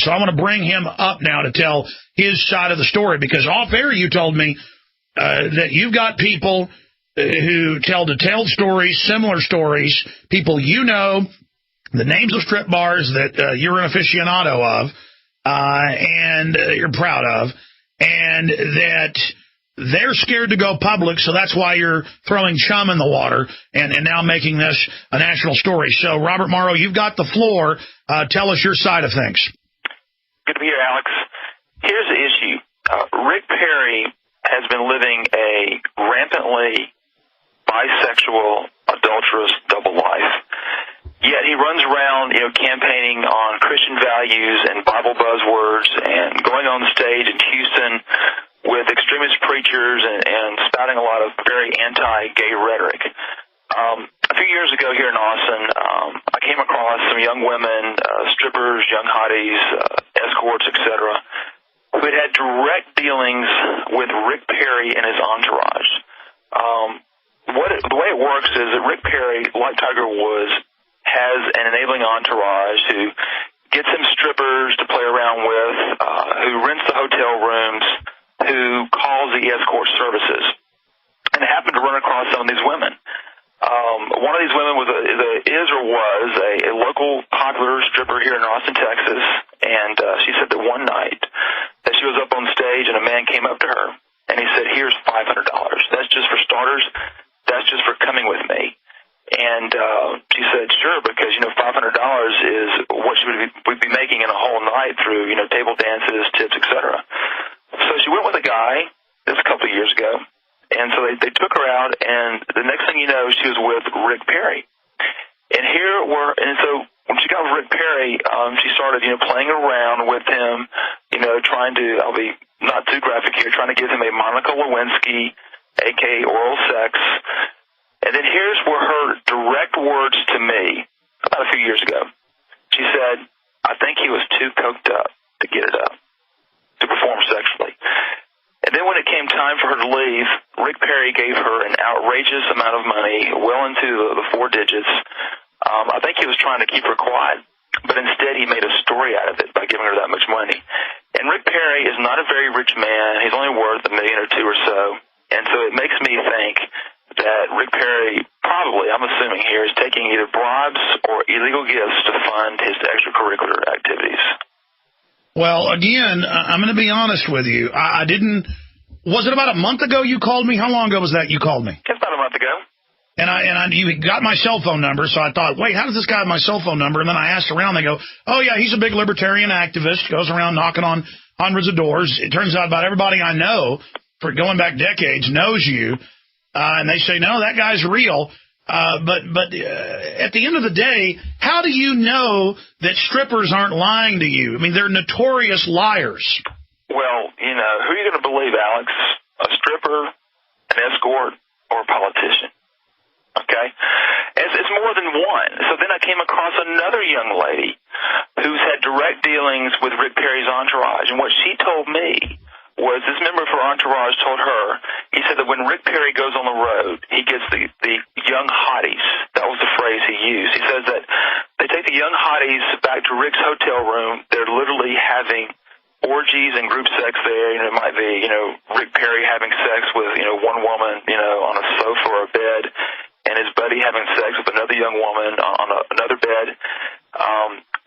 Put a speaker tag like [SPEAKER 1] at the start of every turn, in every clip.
[SPEAKER 1] So I want to bring him up now to tell his side of the story, because off air you told me that you've got people who tell detailed stories, similar stories, people you know, the names of strip bars that you're an aficionado of and you're proud of, and that they're scared to go public, so that's why you're throwing chum in the water and now making this a national story. So, Robert Morrow, you've got the floor. Tell us your side of things.
[SPEAKER 2] Good to be here, Alex. Here's the issue. Rick Perry has been living a rampantly bisexual, adulterous double life. Yet he runs around, campaigning on Christian values and Bible buzzwords and going on stage in Houston with extremist preachers and spouting a lot of very anti-gay rhetoric. A few years ago here in Austin, I came across some young women, strippers, young hotties, escorts, etc., who had direct dealings with Rick Perry and his entourage. The way it works is that Rick Perry, like Tiger Woods, has an enabling entourage who gets him strippers to play around with, who rents the hotel rooms, who calls the escort services. And I happened to run across some of these women. One of these women was a local popular stripper here in Austin, Texas, and she said that one night that she was up on stage and a man came up to her and he said, "Here's $500. That's just for starters. That's just for coming with me." And she said, "Sure," because $500 is what she would be making in a whole night through table dances, tips, etc. So she went with a guy. This was a couple of years ago. And so they took her out, and the next thing you know, she was with Rick Perry. And so when she got with Rick Perry, she started, playing around with him, trying to, I'll be not too graphic here, trying to give him a Monica Lewinsky, a.k.a. oral sex. And then here's where her direct words to me, about a few years ago, she said, "I think he was too coked up to get it up, to perform sexually." And then when it came time for her to leave, Rick Perry gave her an outrageous amount of money, well into the four digits. I think he was trying to keep her quiet, but instead he made a story out of it by giving her that much money. And Rick Perry is not a very rich man. He's only worth $1 million or $2 million or so. And so it makes me think that Rick Perry probably, I'm assuming here, is taking either bribes or illegal gifts to fund his extracurricular activities.
[SPEAKER 1] Well, again, I'm going to be honest with you. I didn't. Was it about a month ago you called me? How long ago was that you called me?
[SPEAKER 2] It's about a month ago.
[SPEAKER 1] And you got my cell phone number, so I thought, wait, how does this guy have my cell phone number? And then I asked around. They go, oh, yeah, he's a big libertarian activist, goes around knocking on hundreds of doors. It turns out about everybody I know, for going back decades, knows you. And they say, no, that guy's real. But at the end of the day, how do you know that strippers aren't lying to you? I mean, they're notorious liars.
[SPEAKER 2] Well, who are you going to believe, Alex? A stripper, an escort, or a politician? Okay? It's more than one. So then I came across another young lady who's had direct dealings with Rick Perry's entourage. And what she told me was this member of her entourage told her, he said that when Rick Perry goes on the road, he gets the young hotties. That was the phrase he used. He says that they take the young hotties back to Rick's hotel room. They're literally having orgies and group sex there. It might be, Rick Perry having sex with, one woman, on a sofa or a bed, and his buddy having sex with another young woman on another bed.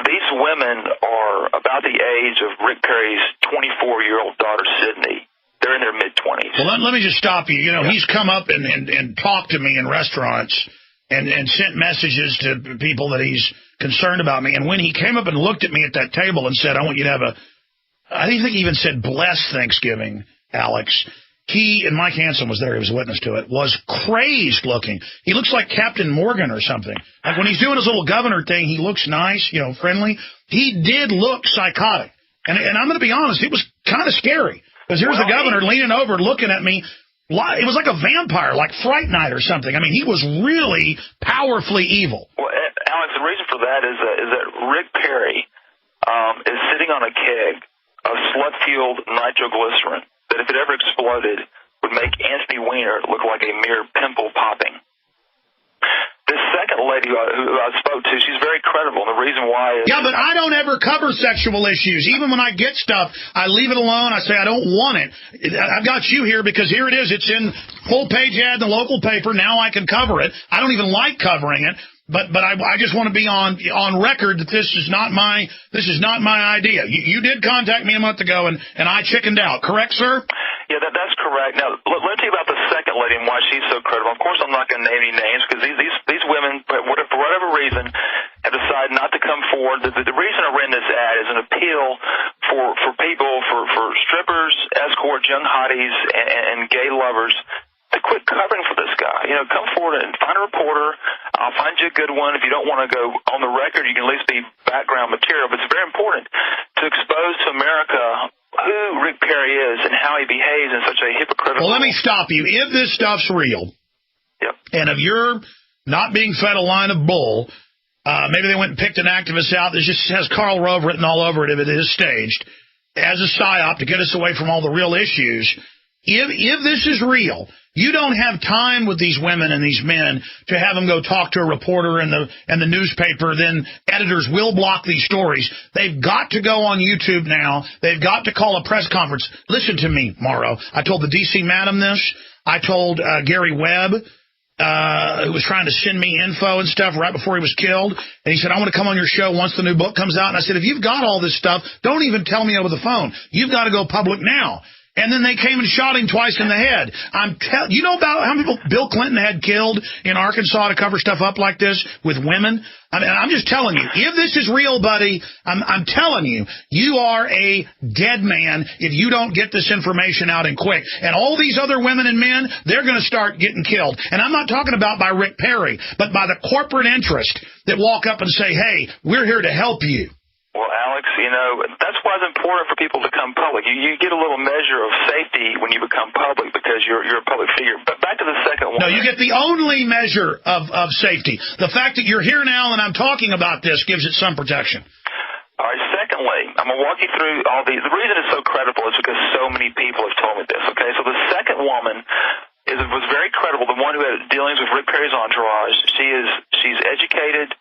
[SPEAKER 2] These women are about the age of Rick Perry's 24-year-old daughter, Sydney. They're in their mid-20s.
[SPEAKER 1] Well, let me just stop you. He's come up and talked to me in restaurants and sent messages to people that he's concerned about me. And when he came up and looked at me at that table and said, I want you to have I think he even said, blessed Thanksgiving, Alex. He, and Mike Hansen was there, he was a witness to it, was crazed looking. He looks like Captain Morgan or something. Like when he's doing his little governor thing, he looks nice, friendly. He did look psychotic. And I'm going to be honest, it was kind of scary. Because here's the governor leaning over, looking at me. It was like a vampire, like Fright Night or something. I mean, he was really powerfully evil.
[SPEAKER 2] Well, Alex, the reason for that is that Rick Perry is sitting on a keg of slut-fueled nitroglycerin that, if it ever exploded, would make Anthony Weiner look like a mere pimple popping. The second lady who I spoke to, she's very credible. And the reason why is...
[SPEAKER 1] Yeah, but I don't ever cover sexual issues. Even when I get stuff, I leave it alone. I say I don't want it. I've got you here because here it is. It's in full-page ad in the local paper. Now I can cover it. I don't even like covering it. But I just want to be on record that this is not my idea. You did contact me a month ago, and I chickened out. Correct, sir?
[SPEAKER 2] Yeah, that's correct. Now, let me tell you about the second lady and why she's so credible. Of course, I'm not going to name any names because these women, for whatever reason, have decided not to come forward. The reason I ran this ad is an appeal for people, for strippers, escorts, young hotties, and gay lovers to quit covering for this guy. You know, come forward and find a reporter. I'll find you a good one. If you don't want to go on the record, you can at least be background material. But it's very important to expose to America who Rick Perry is and how he behaves in such a hypocritical...
[SPEAKER 1] Well, let me stop you. If this stuff's real,
[SPEAKER 2] yep, and
[SPEAKER 1] if you're not being fed a line of bull, maybe they went and picked an activist out that just has Karl Rove written all over it if it is staged, as a psyop to get us away from all the real issues. If this is real, you don't have time with these women and these men to have them go talk to a reporter in the newspaper. Then editors will block these stories. They've got to go on YouTube now. They've got to call a press conference. Listen to me, Morrow. I told the D.C. Madam this. I told Gary Webb, who was trying to send me info and stuff right before he was killed. And he said, I want to come on your show once the new book comes out. And I said, if you've got all this stuff, don't even tell me over the phone. You've got to go public now. And then they came and shot him twice in the head. You know about how many people Bill Clinton had killed in Arkansas to cover stuff up like this with women? I mean, I'm just telling you, if this is real, buddy, I'm telling you, you are a dead man if you don't get this information out and quick. And all these other women and men, they're going to start getting killed. And I'm not talking about by Rick Perry, but by the corporate interest that walk up and say, hey, we're here to help you.
[SPEAKER 2] Well, Alex, you know, that's why it's important for people to come public. You get a little measure of safety when you become public because you're a public figure. But back to the second one.
[SPEAKER 1] No, you get the only measure of safety. The fact that you're here now and I'm talking about this gives it some protection.
[SPEAKER 2] All right, secondly, I'm going to walk you through all these. The reason it's so credible is because so many people have told me this, okay? So the second woman was very credible, the one who had dealings with Rick Perry's entourage. She's educated.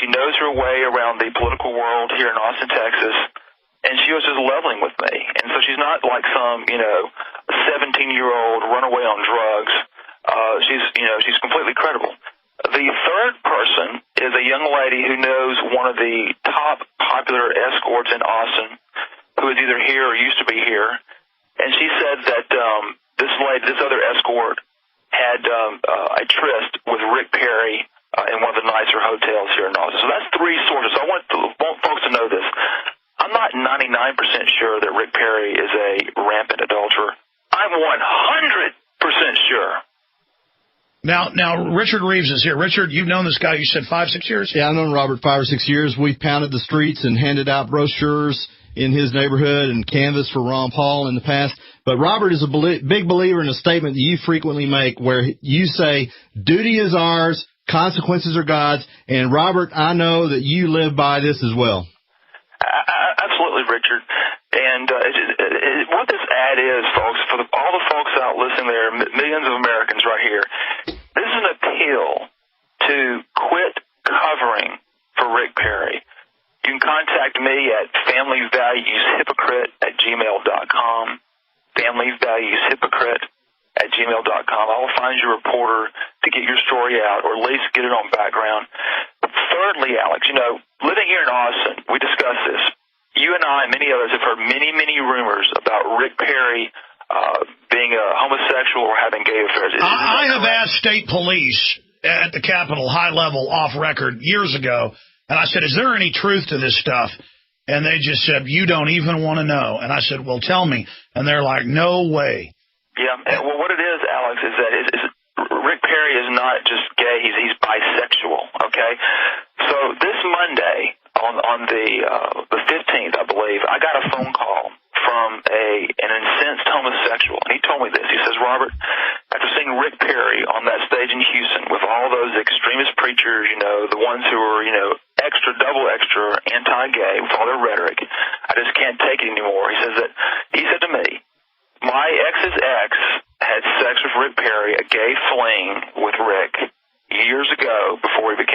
[SPEAKER 2] She knows her way around the political world here in Austin, Texas, and she was just leveling with me. And so she's not like some, 17-year-old runaway on drugs. She's completely credible. The third person is a young lady who knows one of the top popular escorts in Austin, who is either here or used to be here. And she said that this other escort had a tryst with Rick Perry in one of the nicer hotels here in Austin. So that's three sources. So I want folks to know this. I'm not 99% sure that Rick Perry is a rampant adulterer. I'm 100% sure.
[SPEAKER 1] Now, Richard Reeves is here. Richard, you've known this guy, you said 5-6 years?
[SPEAKER 3] Yeah, I've known Robert 5 or 6 years. We've pounded the streets and handed out brochures in his neighborhood and canvassed for Ron Paul in the past. But Robert is a big believer in a statement that you frequently make where you say, duty is ours, consequences are God's, and Robert, I know that you live by this as well.
[SPEAKER 2] Absolutely, Richard. And what this ad is, folks, for all the folks out listening there, millions of Americans right here, this is an appeal to quit covering for Rick Perry. You can contact me at familyvalueshypocrite@gmail.com, familyvalueshypocrite@gmail.com. I will find you a reporter to get your story out, or at least get it on background. Thirdly, Alex, living here in Austin, we discussed this. You and I and many others have heard many, many rumors about Rick Perry being a homosexual or having gay affairs.
[SPEAKER 1] I have asked state police at the Capitol, high level, off record, years ago, and I said, is there any truth to this stuff? And they just said, you don't even want to know. And I said, well, tell me. And they're like, no way.
[SPEAKER 2] Yeah, well, what it is, Alex, is that Rick Perry is not just gay; he's bisexual. Okay, so this Monday on the 15th, I believe, I got a phone call from an incensed homosexual, and he told me this. He says, Robert, after seeing Rick Perry on that stage in Houston with all those extremist preachers, the ones who are double extra anti-gay with all their rhetoric, I just can't take it anymore. He said to me, my ex's ex had sex with Rick Perry, a gay fling with Rick, years ago before he became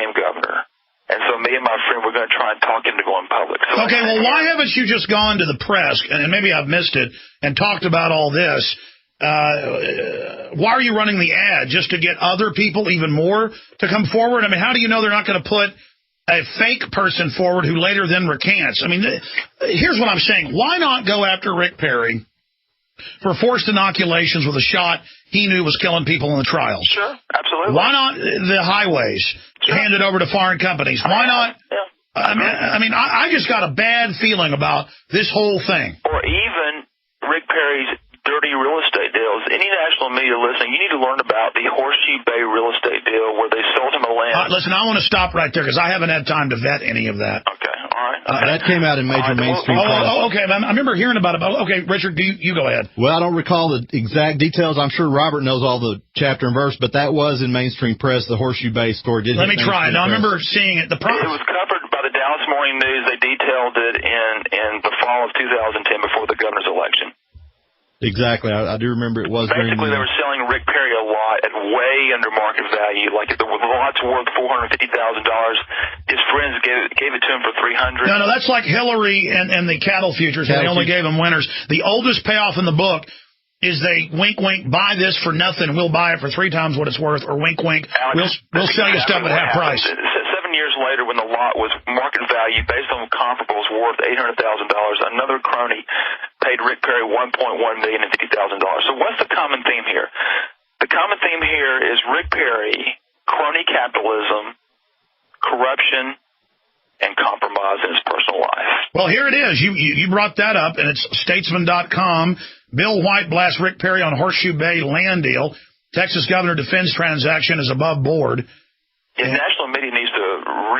[SPEAKER 1] Okay, well, why haven't you just gone to the press, and maybe I've missed it, and talked about all this? Why are you running the ad? Just to get other people even more to come forward? I mean, how do you know they're not going to put a fake person forward who later then recants? I mean, here's what I'm saying. Why not go after Rick Perry for forced inoculations with a shot he knew was killing people in the trials?
[SPEAKER 2] Sure, absolutely.
[SPEAKER 1] Why not the highways handed over to foreign companies? Why not?
[SPEAKER 2] Yeah.
[SPEAKER 1] I mean, I just got a bad feeling about this whole thing.
[SPEAKER 2] Or even Rick Perry's dirty real estate deals. Any national media listening, you need to learn about the Horseshoe Bay real estate deal where they sold him a land.
[SPEAKER 1] Listen, I want to stop right there because I haven't had time to vet any of that.
[SPEAKER 2] Okay, all right.
[SPEAKER 3] That came out in major mainstream press.
[SPEAKER 1] Okay, I remember hearing about it. Okay, Richard, you go ahead.
[SPEAKER 3] Well, I don't recall the exact details. I'm sure Robert knows all the chapter and verse, but that was in mainstream press. The Horseshoe Bay story did.
[SPEAKER 1] Let me try it. Now, I remember seeing it.
[SPEAKER 2] It was covered by the Dallas Morning News. They detailed it in the fall of 2010 before the governor's election.
[SPEAKER 3] Exactly. I do remember it was.
[SPEAKER 2] Basically, they were selling Rick Perry a lot at way under market value. Like, if the lot's worth $450,000, his friends gave it to him for $300,000.
[SPEAKER 1] No, that's like Hillary and the cattle futures. They only gave them winners. The oldest payoff in the book is they wink, wink, buy this for nothing. We'll buy it for 3 times what it's worth, or wink, wink,
[SPEAKER 2] Alex,
[SPEAKER 1] we'll sell you stuff at half price.
[SPEAKER 2] 7 years later, when the lot was market value based on comparables worth $800,000, another crony paid Rick Perry $1.1 million and $50,000. So what's the common theme here? The common theme here is Rick Perry, crony capitalism, corruption, and compromise in his personal life.
[SPEAKER 1] Well, here it is. You brought that up, and it's statesman.com. Bill White blasts Rick Perry on Horseshoe Bay land deal. Texas governor defends transaction is above board.
[SPEAKER 2] Yeah, national media needs to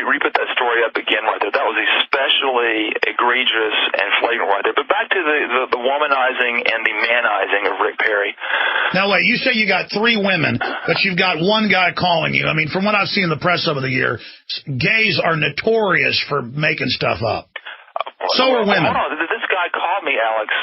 [SPEAKER 2] re-put that story up again right there. That was especially egregious and flagrant right there. But back to the womanizing and the manizing of Rick Perry.
[SPEAKER 1] Now, wait, you say you got 3 women, but you've got one guy calling you. I mean, from what I've seen in the press over the year, gays are notorious for making stuff up. So are women.
[SPEAKER 2] Hold on. This guy called me, Alex,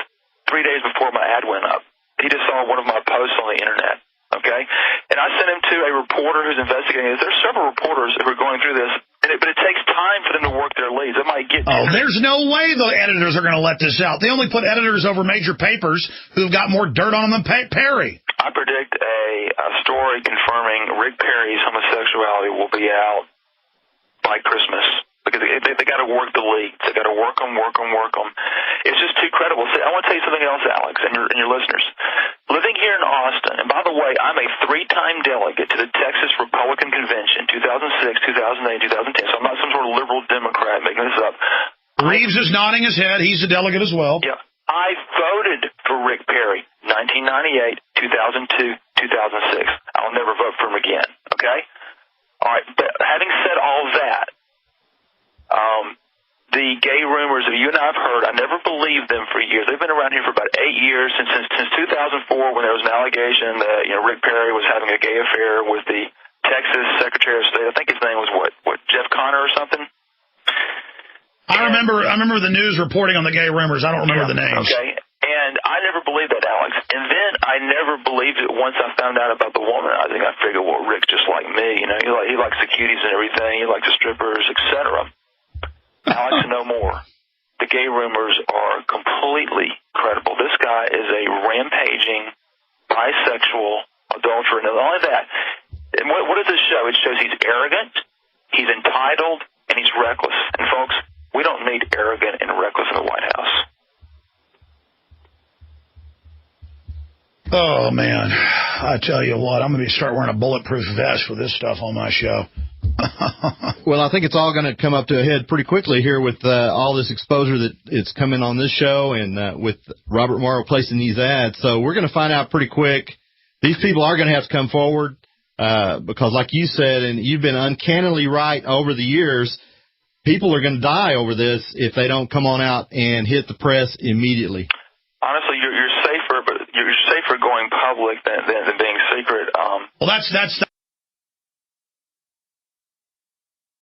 [SPEAKER 2] 3 days before my ad went up. He just saw one of my posts on the internet. Okay? And I sent him to a reporter who's investigating this. There's several reporters who are going through this, but it takes time for them to work their leads. It might get...
[SPEAKER 1] there's no way the editors are going to let this out. They only put editors over major papers who've got more dirt on them than Perry.
[SPEAKER 2] I predict a story confirming Rick Perry's homosexuality will be out by Christmas. Because they got to work the leads. They got to work them. It's just too credible. See, I want to tell you something else, Alex, and your listeners. Living here in Austin, and by the way, I'm a 3-time delegate to the Texas Republican Convention, 2006, 2008, 2010, so I'm not some sort of liberal Democrat making this up.
[SPEAKER 1] Reeves is nodding his head. He's a delegate as well.
[SPEAKER 2] Yeah. I voted for Rick Perry, 1998, 2002, 2006. I'll never vote for him again, okay? All right, but having said all that, the gay rumors that you and I have heard, I never believed them for years. They've been around here for about 8 years, since 2004, when there was an allegation that Rick Perry was having a gay affair with the Texas Secretary of State. I think his name was what Jeff Connor or something.
[SPEAKER 1] I remember the news reporting on the gay rumors. I don't remember the names.
[SPEAKER 2] Okay, and I never believed that, Alex. And then I never believed it once I found out about the womanizing. I figured, well, Rick's just like me. He likes the cuties and everything. He likes the strippers, etc. Alex, no more. The gay rumors are completely credible. This guy is a rampaging, bisexual adulterer. And not only that, and what does this show? It shows he's arrogant, he's entitled, and he's reckless. And, folks, we don't need arrogant and reckless in the White House.
[SPEAKER 1] Oh, man. I tell you what, I'm going to start wearing a bulletproof vest with this stuff on my show.
[SPEAKER 3] Well, I think it's all going to come up to a head pretty quickly here with all this exposure that it's coming on this show and with Robert Morrow placing these ads. So we're going to find out pretty quick. These people are going to have to come forward because, like you said, and you've been uncannily right over the years, people are going to die over this if they don't come on out and hit the press immediately.
[SPEAKER 2] Honestly, you're safer, but you're safer going public than being secret.
[SPEAKER 1] Well, that's